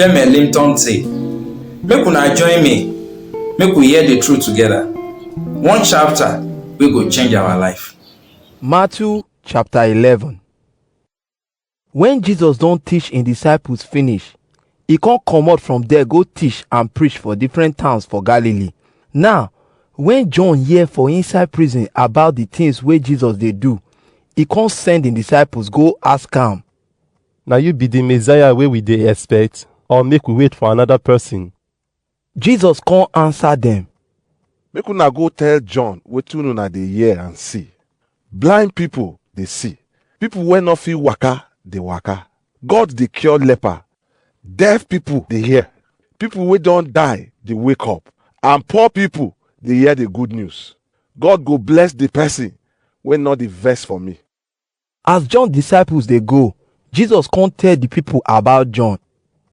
Limton say, make una join me, make we hear the truth together. One chapter we go change our life. Matthew chapter 11. When Jesus don teach him disciples finish, he come comot from there go teach and preach for different towns for Galilee. Now, when John hear for inside prison about the things wey Jesus dey do, he come send him disciples go ask am, na you be the Messiah wey we dey expect, or make we wait for another person? Jesus come answer dem, make una go tell John wetin una dey hear and see. Blind people dey see, people wey no fit waka dey waka, God dey cure leper, deaf people dey hear, people wey don die dey wake up, and poor people dey hear the good news. God go bless the person wey no dey vex for me. As John disciples dey go, Jesus come tell the people about John.